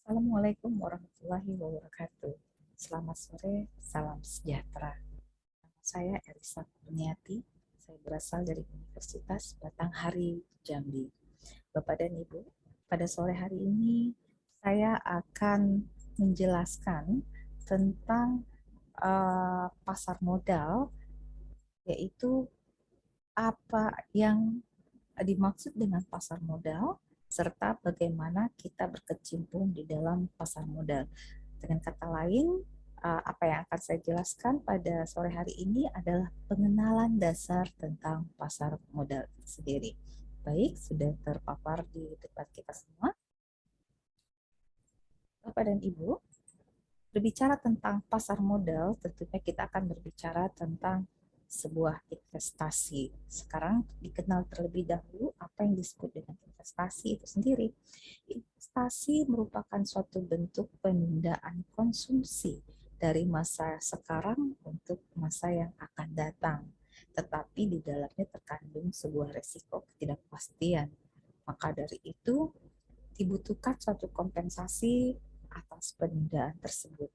Assalamualaikum warahmatullahi wabarakatuh. Selamat sore, salam sejahtera. Nama saya Elisa Kurniati. Saya berasal dari Universitas Batanghari, Jambi. Bapak dan Ibu, pada sore hari ini saya akan menjelaskan tentang pasar modal, yaitu apa yang dimaksud dengan pasar modal, serta bagaimana kita berkecimpung di dalam pasar modal. Dengan kata lain, apa yang akan saya jelaskan pada sore hari ini adalah pengenalan dasar tentang pasar modal sendiri. Baik, sudah terpapar di depan kita semua. Bapak dan Ibu, berbicara tentang pasar modal, tentunya kita akan berbicara tentang sebuah investasi. Sekarang dikenal terlebih dahulu apa yang disebut dengan investasi itu sendiri. Investasi merupakan suatu bentuk penundaan konsumsi dari masa sekarang untuk masa yang akan datang. Tetapi di dalamnya terkandung sebuah resiko ketidakpastian. Maka dari itu, dibutuhkan suatu kompensasi atas penundaan tersebut.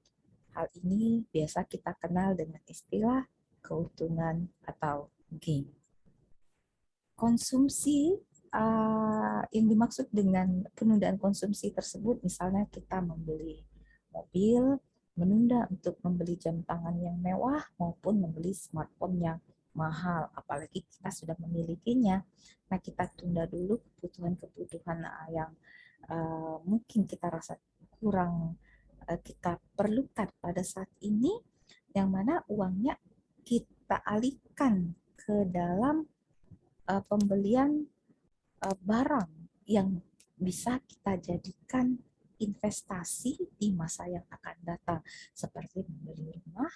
Hal ini biasa kita kenal dengan istilah keuntungan atau gain. Konsumsi yang dimaksud dengan penundaan konsumsi tersebut, misalnya kita membeli mobil, menunda untuk membeli jam tangan yang mewah maupun membeli smartphone yang mahal, apalagi kita sudah memilikinya. Nah, kita tunda dulu kebutuhan-kebutuhan yang mungkin kita rasa kurang kita perlukan pada saat ini, yang mana uangnya kita alihkan ke dalam pembelian barang yang bisa kita jadikan investasi di masa yang akan datang, seperti membeli rumah,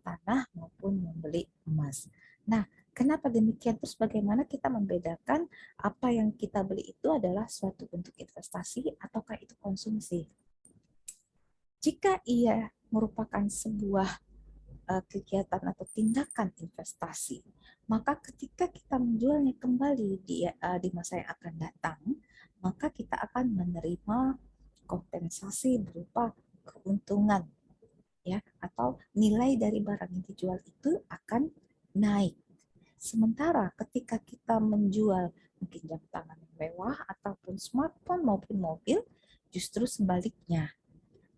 tanah, maupun membeli emas. Nah, kenapa demikian? Terus bagaimana kita membedakan apa yang kita beli itu adalah suatu bentuk investasi ataukah itu konsumsi? Jika ia merupakan sebuah kegiatan atau tindakan investasi, maka ketika kita menjualnya kembali di masa yang akan datang, maka kita akan menerima kompensasi berupa keuntungan, ya, atau nilai dari barang yang dijual itu akan naik. Sementara ketika kita menjual mungkin jam tangan mewah ataupun smartphone maupun mobil, justru sebaliknya,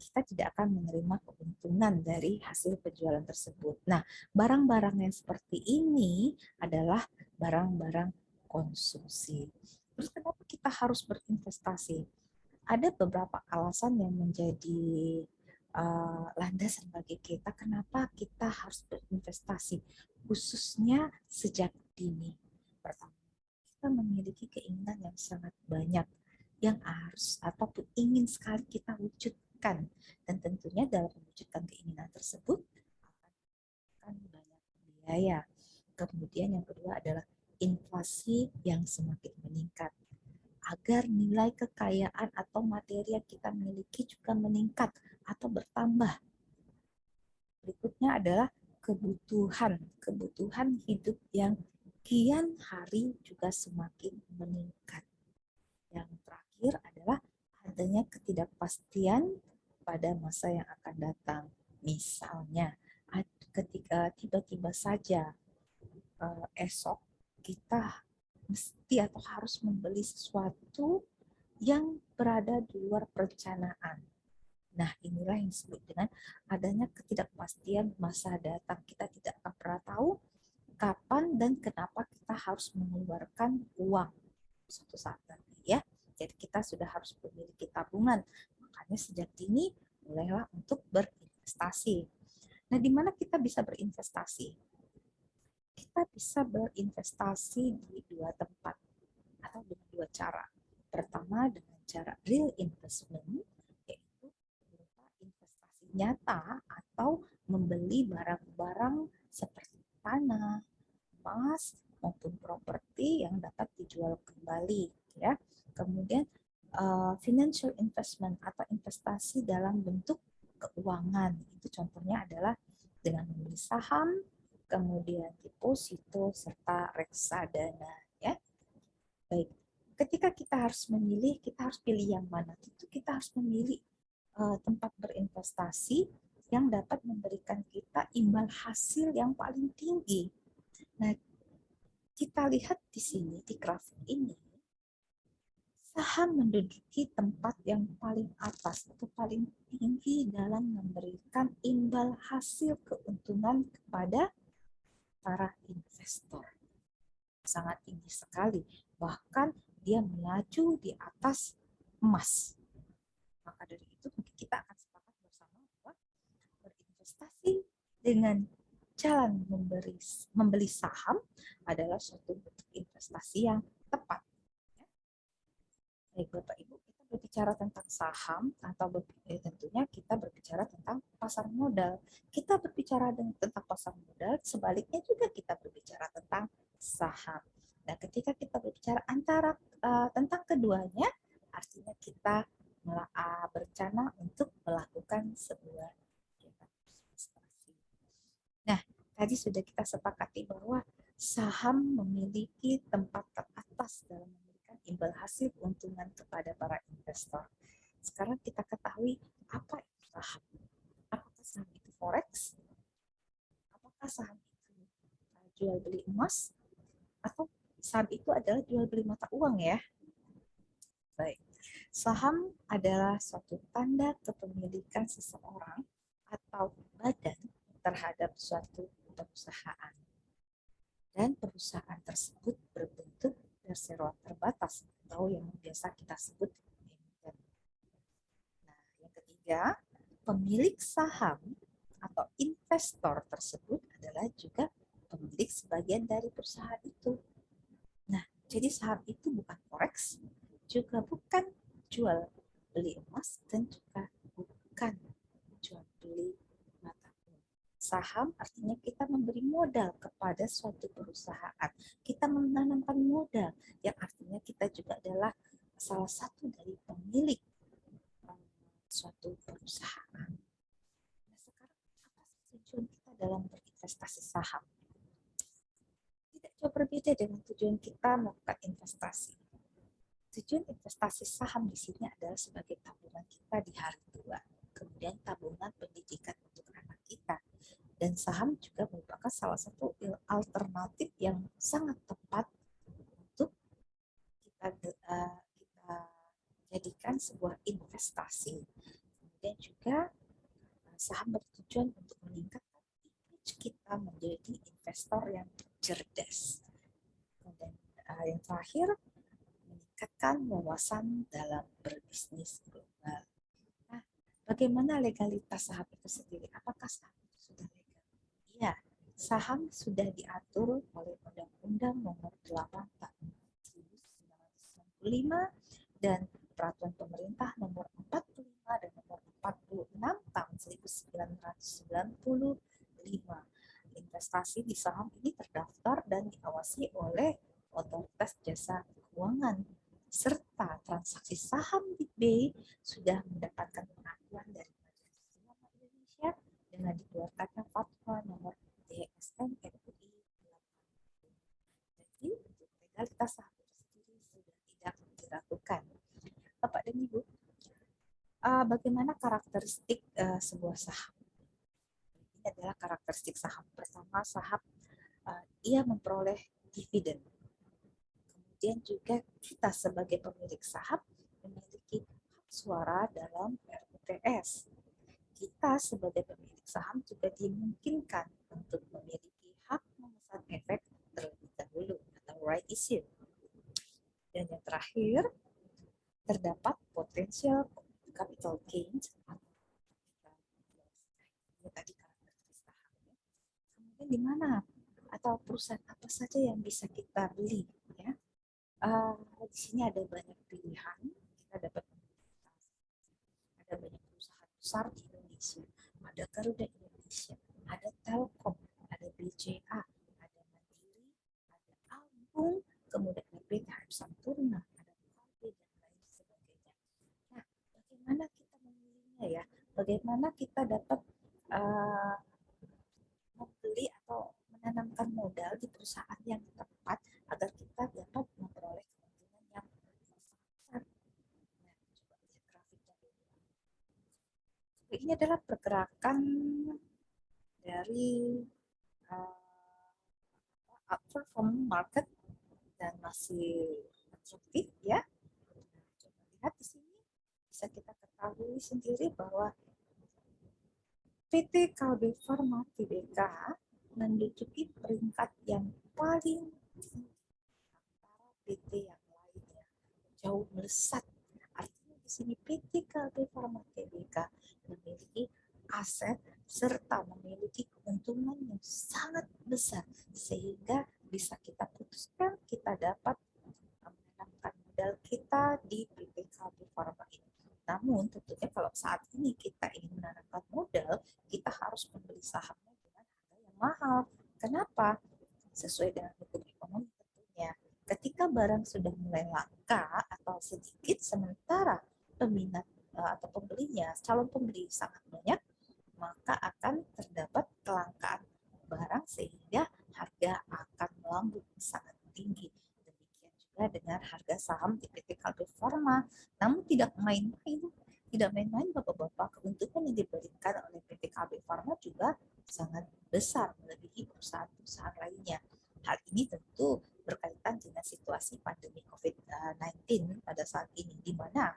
kita tidak akan menerima keuntungan dari hasil penjualan tersebut. Nah, barang-barang yang seperti ini adalah barang-barang konsumsi. Terus kenapa kita harus berinvestasi? Ada beberapa alasan yang menjadi landasan bagi kita kenapa kita harus berinvestasi, khususnya sejak dini. Pertama, kita memiliki keinginan yang sangat banyak yang harus ataupun ingin sekali kita wujudkan, dan tentunya dalam mewujudkan keinginan tersebut akan banyak biaya. Kemudian yang kedua adalah inflasi yang semakin meningkat, agar nilai kekayaan atau materi yang kita miliki juga meningkat atau bertambah. Berikutnya adalah kebutuhan hidup yang kian hari juga semakin meningkat. Yang terakhir adalah adanya ketidakpastian pada masa yang akan datang. Misalnya, ketika tiba-tiba saja esok kita mesti atau harus membeli sesuatu yang berada di luar perencanaan. Nah, inilah yang disebut dengan adanya ketidakpastian masa datang. Kita tidak akan pernah tahu kapan dan kenapa kita harus mengeluarkan uang suatu saat nanti, ya. Jadi kita sudah harus memiliki tabungan. Makanya sejak dini mulailah untuk berinvestasi. Nah, di mana kita bisa berinvestasi? Kita bisa berinvestasi di dua tempat atau dengan dua cara. Pertama dengan cara real investment, yaitu berupa investasi nyata atau membeli barang-barang seperti tanah, emas, maupun properti yang dapat dijual kembali, ya. Kemudian financial investment atau investasi dalam bentuk keuangan. Itu contohnya adalah dengan membeli saham, kemudian deposito serta reksadana, ya. Baik. Ketika kita harus memilih, kita harus pilih yang mana? Tentu kita harus memilih tempat berinvestasi yang dapat memberikan kita imbal hasil yang paling tinggi. Nah, kita lihat di sini di grafik ini, saham menduduki tempat yang paling atas atau paling tinggi dalam memberikan imbal hasil keuntungan kepada para investor. Sangat tinggi sekali, bahkan dia melaju di atas emas. Maka dari itu kita akan sepakat bersama bahwa berinvestasi dengan jalan membeli saham adalah suatu bentuk investasi yang tepat. Baik Bapak Ibu, kita berbicara tentang saham atau tentunya kita berbicara tentang pasar modal. Kita berbicara tentang pasar modal, sebaliknya juga kita berbicara tentang saham. Nah, ketika kita berbicara tentang keduanya, artinya kita berencana untuk melakukan sebuah investasi. Nah, tadi sudah kita sepakati bahwa saham memiliki tempat teratas dalam memberikan imbal hasil keuntungan kepada para investor. Sekarang kita ketahui apa itu saham. Apakah saham itu forex? Apakah saham itu jual beli emas? Atau saham itu adalah jual beli mata uang ya? Baik. Saham adalah suatu tanda kepemilikan seseorang atau badan terhadap suatu perusahaan. Dan perusahaan tersebut berbentuk berseroan terbatas atau yang biasa kita sebut emiten. Nah, yang ketiga, pemilik saham atau investor tersebut adalah juga pemilik sebagian dari perusahaan itu. Nah, jadi saham itu bukan forex, juga bukan jual beli emas, dan juga bukan jual beli mata uang. Saham artinya kita memberi modal kepada suatu perusahaan. Kita menanamkan modal, yang artinya kita juga adalah salah satu dari pemilik suatu perusahaan. Nah, sekarang apa tujuan kita dalam berinvestasi saham? Tidak jauh berbeda dengan tujuan kita melakukan investasi. Tujuan investasi saham di sini adalah sebagai tabungan kita di hari tua, kemudian tabungan pendidikan untuk anak kita. Dan saham juga merupakan salah satu alternatif yang sangat tepat untuk kita jadikan sebuah investasi. Kemudian juga saham bertujuan untuk meningkatkan image kita menjadi investor yang cerdas. Kemudian yang terakhir, meningkatkan wawasan dalam berbisnis global. Nah, bagaimana legalitas saham itu sendiri? Apakah saham itu sudah legal? Iya, saham sudah diatur oleh Undang-Undang Nomor 8 Tahun 1995 dan Peraturan Pemerintah Nomor 45 dan Nomor 46 Tahun 1995. Investasi di saham ini terdaftar dan diawasi oleh Otoritas Jasa Keuangan, serta transaksi saham di B sudah mendapatkan pengakuan dari Majelis Ulama Indonesia dengan dikeluarkannya fatwa nomor DSN MUI 80. Jadi untuk legalitas saham itu sendiri sudah tidak dilakukan. Bapak dan Ibu, bagaimana karakteristik sebuah saham? Ini adalah karakteristik saham. Pertama, saham ia memperoleh dividen. Kemudian juga kita sebagai pemilik saham memiliki hak suara dalam RUTS. Kita sebagai pemilik saham juga dimungkinkan untuk memiliki hak memesan efek terlebih dahulu atau right issue. Dan yang terakhir, terdapat potensial capital gains atau ini tadi karakteristik sahamnya. Kemudian di mana atau perusahaan apa saja yang bisa kita beli ya? Di sini ada banyak pilihan. Kita dapat ada banyak perusahaan besar di Indonesia. Ada Garuda Indonesia, ada Telkom, ada BCA, ada Mandiri, ada Albung, kemudian ada PT Sampurna, ada Kalbe dan lain sebagainya. Nah, bagaimana kita memilihnya ya? Bagaimana kita dapat membeli atau menanamkan modal di perusahaan yang tepat agar kita dapat memperoleh keuntungan yang besar. Nah, coba lihat grafiknya dulu. ini adalah pergerakan dari outperform market dan masih konstruktif ya. Coba lihat di sini bisa kita ketahui sendiri bahwa PT Kalbe Farma Tbk menduduki peringkat yang paling tinggi antara PT yang lainnya, jauh melesat. Artinya di sini PT Kalbe Farma Tbk memiliki aset serta memiliki keuntungan yang sangat besar sehingga bisa kita putuskan kita dapat menanamkan modal kita di PT Kalbe Farma ini. Namun tentunya kalau saat ini kita ingin menanamkan modal, kita harus membeli sahamnya dengan harga yang mahal. Kenapa? Sesuai dengan hukum ekonomi tentunya. Ketika barang sudah mulai langka atau sedikit sementara peminat atau pembelinya, calon pembeli sangat banyak, maka akan terdapat kelangkaan barang sehingga harga akan melambung sangat tinggi. Demikian juga dengan harga saham di PT Kalbe Farma. Namun tidak main-main Bapak-bapak, keuntungan yang diberikan oleh PT Kalbe Farma juga sangat besar melebihi perusahaan-perusahaan lainnya. Hal ini tentu berkaitan dengan situasi pandemi COVID-19 pada saat ini, di mana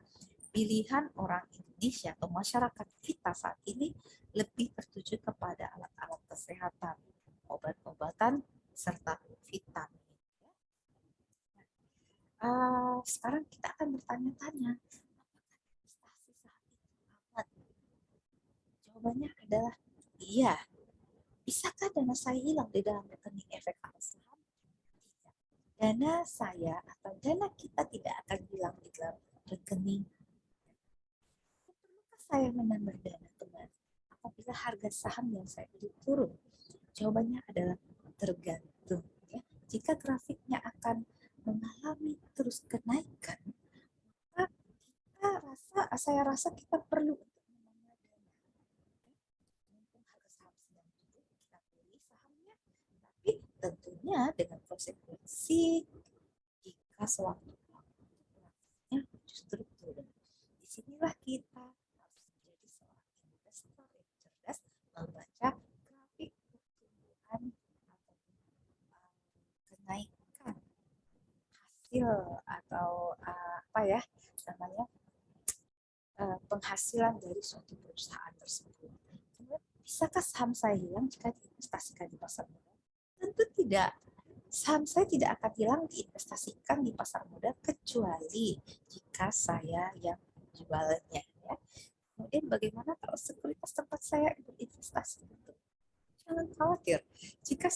pilihan orang Indonesia atau masyarakat kita saat ini lebih tertuju kepada alat-alat kesehatan, obat-obatan, serta vitamin. Sekarang kita akan bertanya-tanya, apakah investasi saham itu aman? Jawabannya adalah iya. Bisakah dana saya hilang di dalam rekening efek saham? Tidak. Dana saya atau dana kita tidak akan hilang di dalam rekening. Perlukah saya menambah dana kembali apabila harga saham yang saya beli turun? Jawabannya adalah tergantung. Ya. Jika grafiknya akan mengalami terus kenaikan, maka saya rasa kita perlu untuk menambah dana. Mumpung harga saham sedang turun, kita beli sahamnya, tapi tentunya dengan konsekuensi jika sewaktu-waktu grafiknya justru turun. Disinilah kita harus menjadi seorang investor yang cerdas, membaca grafik pertumbuhan atau kenaikan hasil atau namanya penghasilan dari suatu perusahaan tersebut. Kemudian, bisakah saham saya hilang jika diinvestasikan di pasar modal? Tentu tidak. Saham saya tidak akan hilang diinvestasikan di pasar modal kecuali jika saya yang jualannya. Ya. Kemudian bagaimana kalau sekuritas tempat saya berinvestasi? Jangan khawatir, jika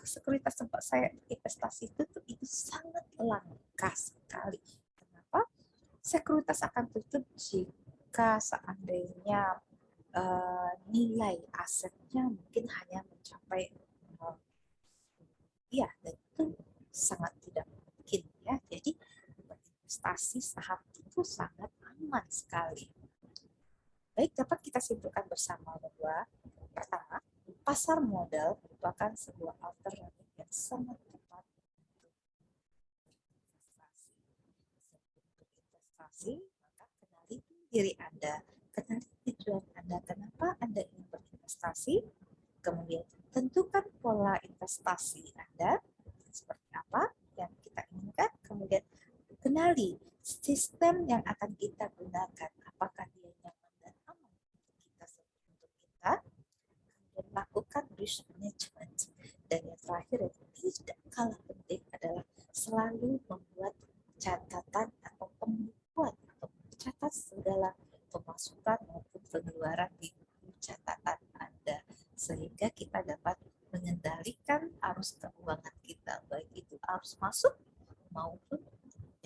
sekuritas tempat saya investasi itu sangat langka sekali. Kenapa? Sekuritas akan tutup jika seandainya nilai asetnya mungkin hanya mencapai dan itu sangat tidak mungkin ya. Jadi berinvestasi saham itu sangat aman sekali. Baik, dapat kita simpulkan bersama bahwa pertama, pasar modal merupakan sebuah alternatif yang sangat tepat untuk berinvestasi. Maka kenali diri Anda, kenali tujuan Anda, kenapa Anda ingin berinvestasi, kemudian tentukan pola investasi Anda, seperti apa yang kita inginkan, kemudian kenali sistem yang akan kita gunakan, apakah dia nyaman dan aman untuk kita, kemudian lakukan risk management, dan yang terakhir yang tidak kalah penting adalah selalu membuat catatan atau pembukuan atau mencatat segala pemasukan maupun pengeluaran di catatan Anda sehingga kita dapat mengendalikan arus keuangan kita, baik itu arus masuk maupun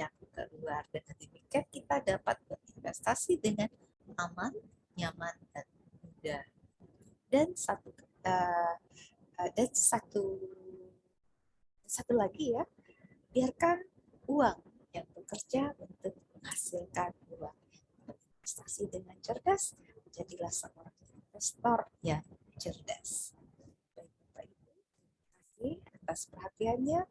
yang keluar. Dengan demikian kita dapat berinvestasi dengan aman, nyaman, dan mudah. Dan satu lagi ya, biarkan uang yang bekerja untuk menghasilkan uang. Berinvestasi dengan cerdas, jadilah seorang investor yang cerdas. Baik Bapak Ibu, terima kasih atas perhatiannya.